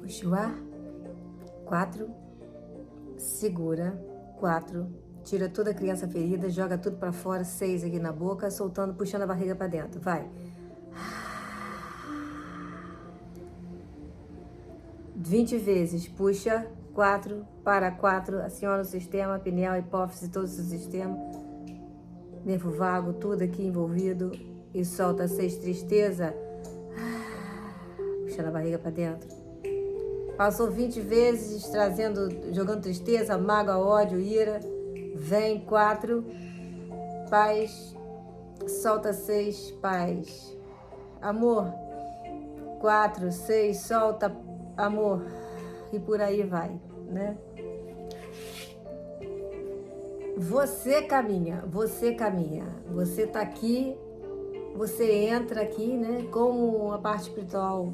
Puxa o ar. 4. Segura. 4. Tira toda a criança ferida, joga tudo para fora. 6 aqui na boca, soltando, puxando a barriga para dentro. Vai. 20 vezes. Puxa. 4. Para 4. Aciona o sistema, pineal, hipófise, todo o sistema. Nervo vago, tudo aqui envolvido. E solta 6. Tristeza. Puxando a barriga para dentro. Passou 20 vezes, jogando tristeza, mágoa, ódio, ira. Vem 4. Paz. Solta 6. Paz. Amor. 4, 6. Solta amor. E por aí vai, né? Você caminha. Você tá aqui, você entra aqui, né? Como a parte espiritual,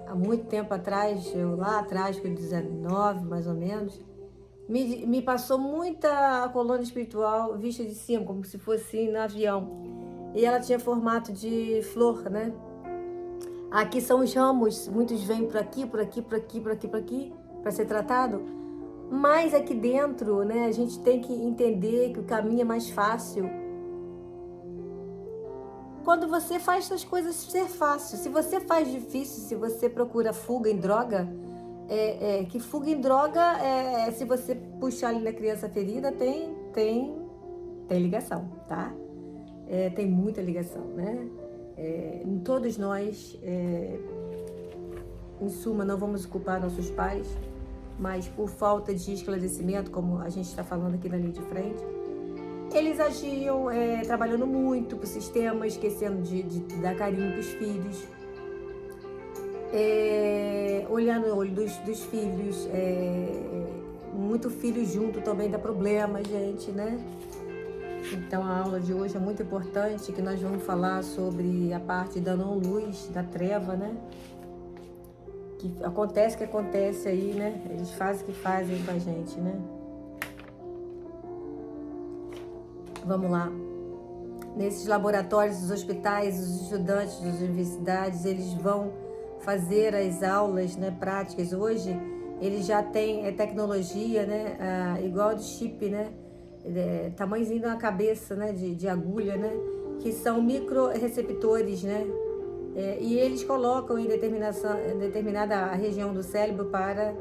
há muito tempo atrás, lá atrás, com 19 mais ou menos, me passou muita colônia espiritual vista de cima, como se fosse no avião. E ela tinha formato de flor, né? Aqui são os ramos, muitos vêm por aqui, para ser tratado. Mas aqui dentro, né, a gente tem que entender que o caminho é mais fácil quando você faz as coisas ser fácil. Se você faz difícil, se você procura fuga em droga, que fuga em droga, se você puxar ali na criança ferida, tem ligação, tá? Tem muita ligação, né? Todos nós, em suma, não vamos culpar nossos pais, mas por falta de esclarecimento, como a gente está falando aqui na linha de frente, eles agiam trabalhando muito para o sistema, esquecendo de dar carinho para os filhos, olhando no olho dos filhos, muito filho junto também dá problema, gente, né? Então a aula de hoje é muito importante, que nós vamos falar sobre a parte da não-luz, da treva, né? Que acontece aí, né? Eles fazem o que fazem com a gente, né? Vamos lá. Nesses laboratórios dos hospitais, os estudantes das universidades, eles vão fazer as aulas, né, práticas. Hoje, eles já têm tecnologia, né? Igual de chip, né? Tamanhozinho de uma cabeça, né? De agulha, né? Que são microreceptores, né? E eles colocam em determinada região do cérebro para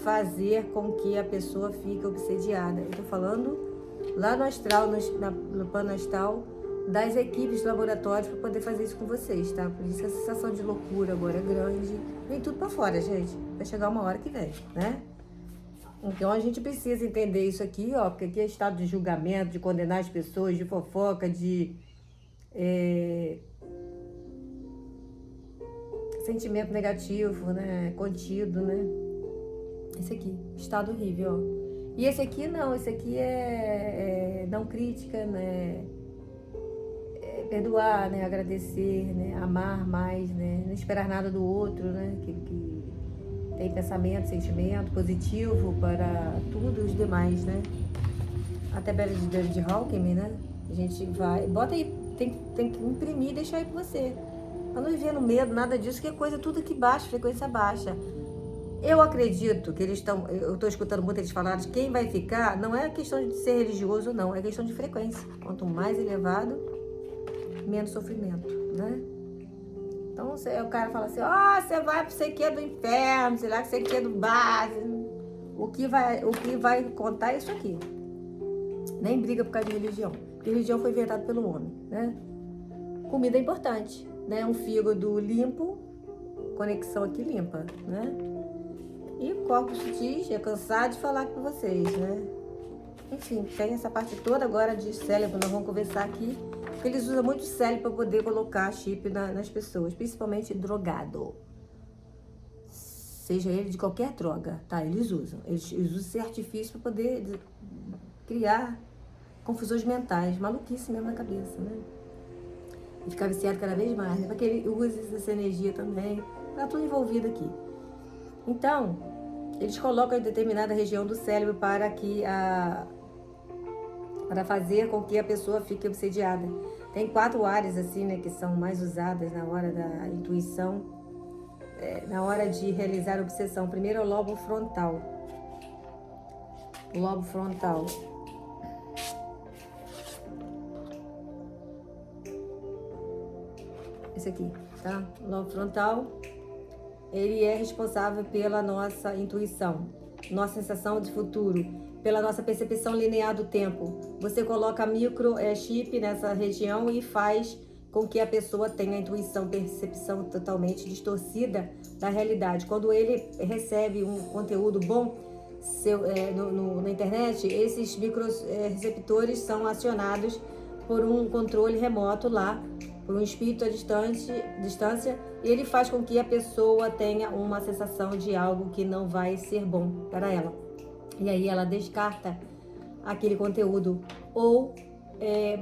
fazer com que a pessoa fique obsediada. Eu estou falando lá no astral, no plano astral, das equipes de laboratórios para poder fazer isso com vocês, tá? Por isso a sensação de loucura agora é grande. Vem tudo para fora, gente. Vai chegar uma hora que vem, né? Então a gente precisa entender isso aqui, ó, porque aqui é estado de julgamento, de condenar as pessoas, de fofoca, de sentimento negativo, né? Contido, né? Esse aqui, estado horrível, ó. E esse aqui não, esse aqui é não crítica, né? Perdoar, né? Agradecer, né? Amar mais, né? Não esperar nada do outro, né? Que tem pensamento, sentimento positivo para tudo os demais, né? Até Bela de David Hawkins, né? A gente vai... Bota aí, tem que imprimir e deixar aí pra você. Pra não viver no medo, nada disso, que é coisa tudo aqui baixa, frequência baixa. Eu acredito que eu estou escutando muito eles falarem de quem vai ficar, não é questão de ser religioso, não, é questão de frequência. Quanto mais elevado, menos sofrimento, né? Então o cara fala assim, você vai pro sei que do inferno, sei lá que sei que do base. O que vai contar é isso aqui. Nem briga por causa de religião. Porque religião foi inventada pelo homem, né? Comida é importante, né? Um fígado limpo, conexão aqui limpa, né? E o corpo sutil, é cansado de falar com vocês, né? Enfim, tem essa parte toda agora de cérebro, nós vamos conversar aqui, porque eles usam muito cérebro para poder colocar chip nas pessoas, principalmente drogado. Seja ele de qualquer droga, tá? Eles usam esse artifício para poder criar confusões mentais, maluquice mesmo na cabeça, né? E ficar viciado cada vez mais, né? Para que ele use essa energia também, tá tudo envolvido aqui. Então, eles colocam em determinada região do cérebro para fazer com que a pessoa fique obsediada. Tem 4 áreas assim, né, que são mais usadas na hora da intuição, na hora de realizar a obsessão. Primeiro é o lobo frontal. O lobo frontal. Esse aqui, tá? O lobo frontal, ele é responsável pela nossa intuição, nossa sensação de futuro, pela nossa percepção linear do tempo. Você coloca microchip nessa região e faz com que a pessoa tenha a intuição, percepção totalmente distorcida da realidade. Quando ele recebe um conteúdo bom na internet, esses microreceptores são acionados por um controle remoto lá, por um espírito à distância, e ele faz com que a pessoa tenha uma sensação de algo que não vai ser bom para ela. E aí ela descarta aquele conteúdo ou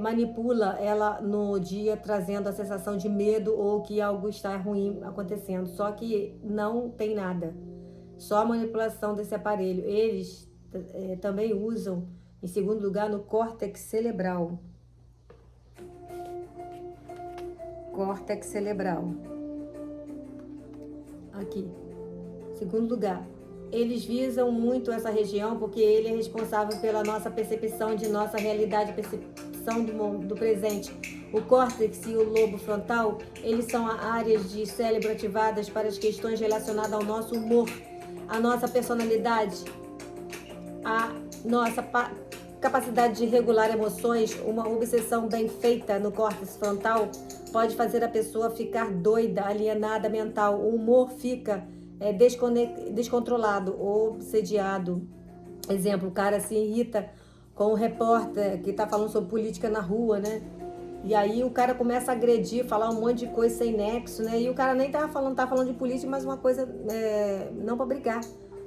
manipula ela no dia, trazendo a sensação de medo ou que algo está ruim acontecendo. Só que não tem nada, só a manipulação desse aparelho. Eles também usam, em segundo lugar, no córtex cerebral. Córtex cerebral. Aqui. Segundo lugar, eles visam muito essa região porque ele é responsável pela nossa percepção de nossa realidade, percepção do presente. O córtex e o lobo frontal, eles são áreas de cérebro ativadas para as questões relacionadas ao nosso humor, a nossa personalidade, a nossa capacidade de regular emoções. Uma obsessão bem feita no córtex frontal pode fazer a pessoa ficar doida, alienada mental. O humor fica descontrolado, obsediado. Exemplo, o cara se irrita com o repórter que está falando sobre política na rua, né? E aí o cara começa a agredir, falar um monte de coisa sem nexo, né? E o cara nem tá falando de política, mas uma coisa não para brigar.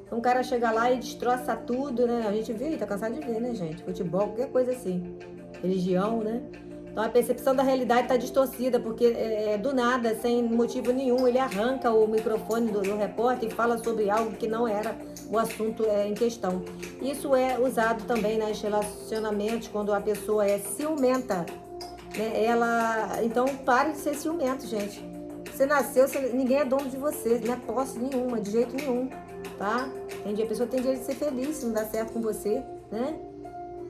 Então o cara chega lá e destroça tudo, né? A gente vê, tá cansado de ver, né, gente? Futebol, qualquer coisa assim. Religião, né? Então a percepção da realidade está distorcida, porque do nada, sem motivo nenhum, ele arranca o microfone do repórter e fala sobre algo que não era o assunto em questão. Isso é usado também nos relacionamentos, quando a pessoa é ciumenta, né? Então pare de ser ciumento, gente. Você nasceu, ninguém é dono de você, não é posse nenhuma, de jeito nenhum, tá? A pessoa tem direito de ser feliz se não dá certo com você, né?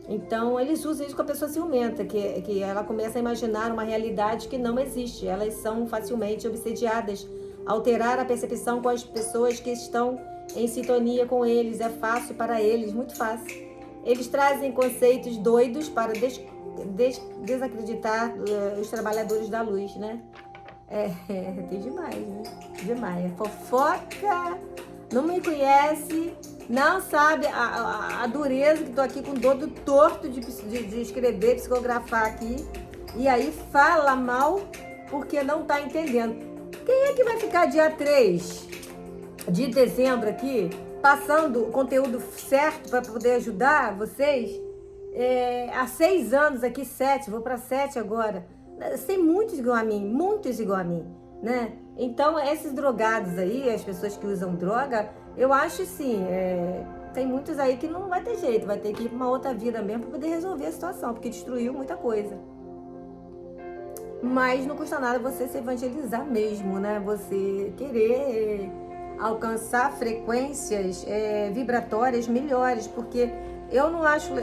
Então, eles usam isso com a pessoa ciumenta, que ela começa a imaginar uma realidade que não existe. Elas são facilmente obsediadas, alterar a percepção com as pessoas que estão em sintonia com eles. É fácil para eles, muito fácil. Eles trazem conceitos doidos para desacreditar os trabalhadores da luz, né? Tem demais, né? Demais. Fofoca, não me conhece, não sabe a dureza que tô aqui com todo torto de escrever, psicografar aqui. E aí fala mal porque não tá entendendo. Quem é que vai ficar dia 3 de dezembro aqui, passando o conteúdo certo para poder ajudar vocês? Há 6 anos aqui, 7, vou para 7 agora. Tem muitos igual a mim, né? Então, esses drogados aí, as pessoas que usam droga, eu acho sim, tem muitos aí que não vai ter jeito, vai ter que ir para uma outra vida mesmo para poder resolver a situação, porque destruiu muita coisa. Mas não custa nada você se evangelizar mesmo, né? Você querer alcançar frequências vibratórias melhores, porque eu não acho,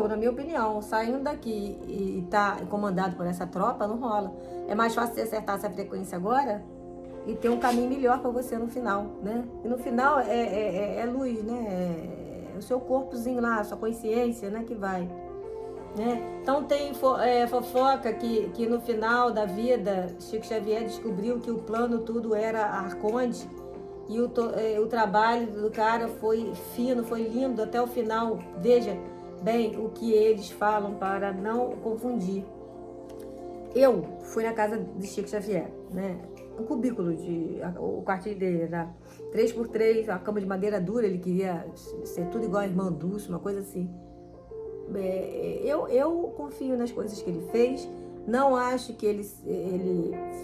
na minha opinião, saindo daqui e tá comandado por essa tropa, não rola. É mais fácil você acertar essa frequência agora e ter um caminho melhor para você no final, né? E no final é luz, né? É o seu corpozinho lá, a sua consciência, né? Que vai, né? Então tem fofoca que no final da vida, Chico Xavier descobriu que o plano tudo era Arconde. E o trabalho do cara foi fino, foi lindo até o final. Veja bem o que eles falam para não confundir. Eu fui na casa de Chico Xavier, né? Um cubículo, o quartinho dele era 3x3, a cama de madeira dura, ele queria ser tudo igual a Irmã Dulce, uma coisa assim. Eu confio nas coisas que ele fez, não acho que ele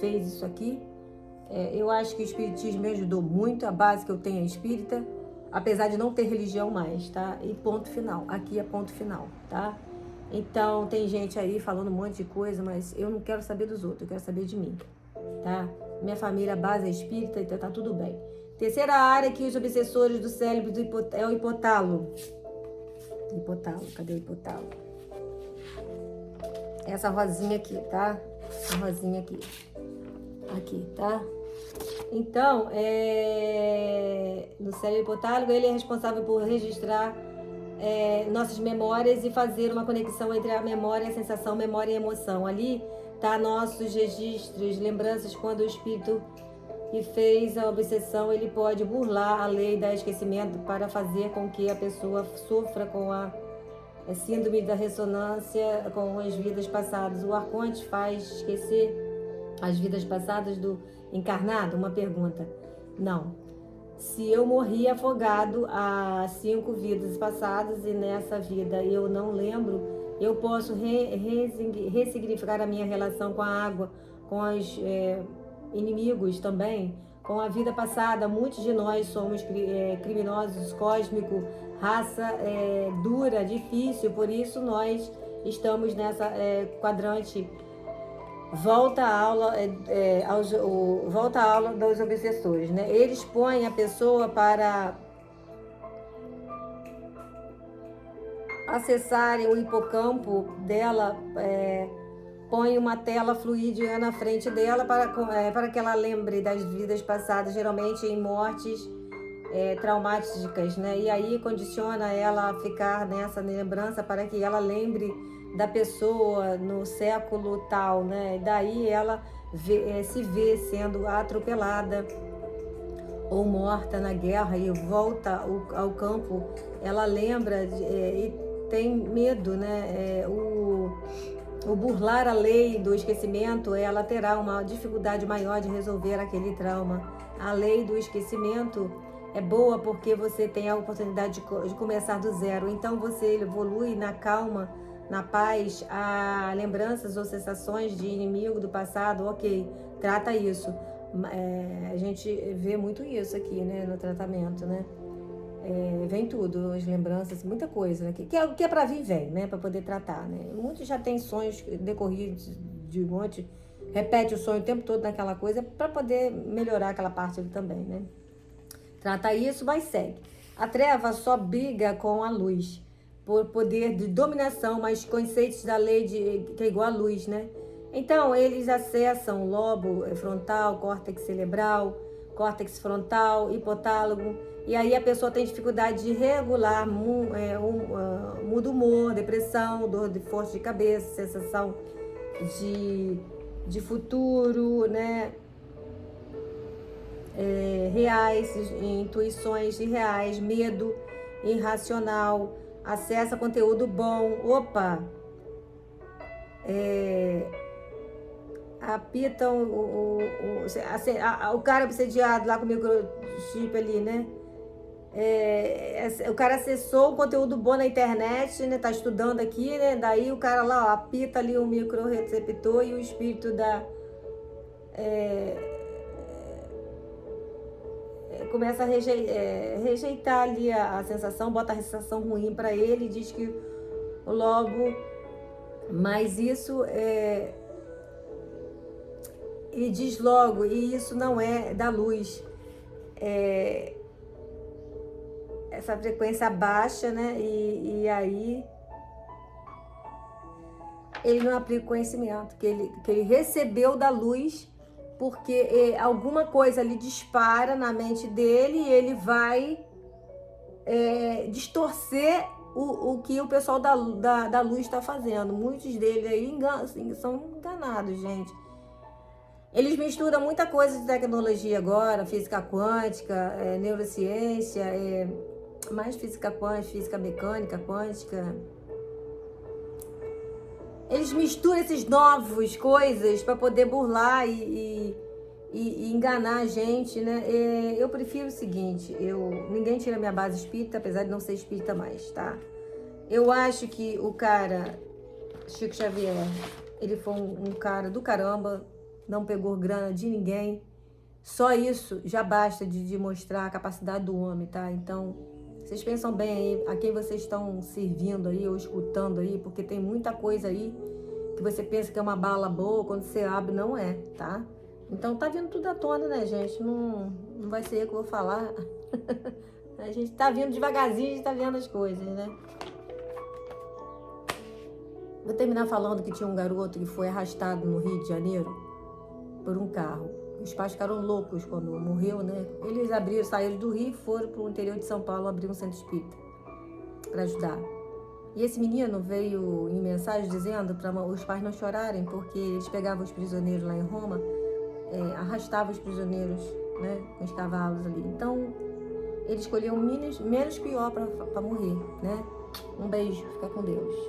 fez isso aqui. Eu acho que o espiritismo me ajudou muito, a base que eu tenho é espírita, apesar de não ter religião mais, tá? E ponto final, aqui é ponto final, tá? Então tem gente aí falando um monte de coisa, mas eu não quero saber dos outros, eu quero saber de mim. tá? Minha família, a base é espírita, então tá tudo bem. Terceira área que os obsessores do cérebro é o hipotálamo. Hipotálamo, cadê o hipotálamo? Essa rosinha aqui, tá? Essa rosinha aqui. Aqui, tá? Então, no cérebro hipotálamo, ele é responsável por registrar nossas memórias e fazer uma conexão entre a memória, a sensação, memória e emoção. Ali tá nossos registros, lembranças. Quando o espírito que fez a obsessão, ele pode burlar a lei da esquecimento para fazer com que a pessoa sofra com a síndrome da ressonância com as vidas passadas. O arconte faz esquecer as vidas passadas do encarnado? Uma pergunta. Não. Se eu morri afogado há 5 vidas passadas e nessa vida eu não lembro, eu posso ressignificar a minha relação com a água, com os inimigos também, com a vida passada. Muitos de nós somos criminosos cósmicos, raça dura, difícil, por isso nós estamos nessa quadrante. Volta à aula, volta à aula dos obsessores, né? Eles põem a pessoa para acessarem o hipocampo dela, põe uma tela fluídica na frente dela para que ela lembre das vidas passadas, geralmente em mortes traumáticas, né? E aí condiciona ela a ficar nessa lembrança para que ela lembre da pessoa no século tal, né? Daí ela se vê sendo atropelada ou morta na guerra e volta ao campo. Ela lembra e tem medo, né? O burlar a lei do esquecimento, ela terá uma dificuldade maior de resolver aquele trauma. A lei do esquecimento é boa porque você tem a oportunidade de começar do zero. Então você evolui na calma, na paz, a lembranças ou sensações de inimigo do passado, ok, trata isso. A gente vê muito isso aqui, né, no tratamento, né? Vem tudo, as lembranças, muita coisa, né? O que é para vir, vem, né? Para poder tratar, né? Muitos já têm sonhos decorridos de um monte, repete o sonho o tempo todo naquela coisa para poder melhorar aquela parte ali também, né? Trata isso, mas segue. A treva só briga com a luz por poder de dominação, mas conceitos da lei que é igual à luz, né? Então, eles acessam o lobo frontal, córtex cerebral, córtex frontal, hipotálamo, e aí a pessoa tem dificuldade de regular, muda humor, depressão, dor de força de cabeça, sensação de futuro, né? Reais, intuições irreais, medo irracional, acessa conteúdo bom, apitam o cara obsediado lá com o microchip ali, né? O cara acessou o conteúdo bom na internet, né? Tá estudando aqui, né? Daí o cara lá, apita ali o microreceptor e o espírito começa a rejeitar ali a sensação, bota a sensação ruim para ele, diz que o lobo, mas isso e diz logo, e isso não é da luz, essa frequência baixa, né? E aí ele não aplica o conhecimento que ele recebeu da luz, porque alguma coisa ali dispara na mente dele e ele vai distorcer o que o pessoal da luz está fazendo. Muitos deles aí são enganados, gente. Eles misturam muita coisa de tecnologia agora, física quântica, neurociência, mais física quântica, física mecânica, quântica. Eles misturam esses novos coisas para poder burlar e enganar a gente, né? Eu prefiro o seguinte, ninguém tira minha base espírita, apesar de não ser espírita mais, tá? Eu acho que o cara, Chico Xavier, ele foi um cara do caramba, não pegou grana de ninguém. Só isso já basta de mostrar a capacidade do homem, tá? Então, vocês pensam bem aí a quem vocês estão servindo aí ou escutando aí, porque tem muita coisa aí que você pensa que é uma bala boa, quando você abre não é, tá? Então tá vindo tudo à tona, né, gente? Não vai ser eu que vou falar. A gente tá vindo devagarzinho, a gente tá vendo as coisas, né? Vou terminar falando que tinha um garoto que foi arrastado no Rio de Janeiro por um carro. Os pais ficaram loucos quando morreu, né? Eles saíram do Rio e foram para o interior de São Paulo abrir um centro espírita para ajudar. E esse menino veio em mensagem dizendo para os pais não chorarem, porque eles pegavam os prisioneiros lá em Roma, arrastavam os prisioneiros, né, com os cavalos ali. Então, ele escolheu o menos pior para morrer, né? Um beijo, fica com Deus.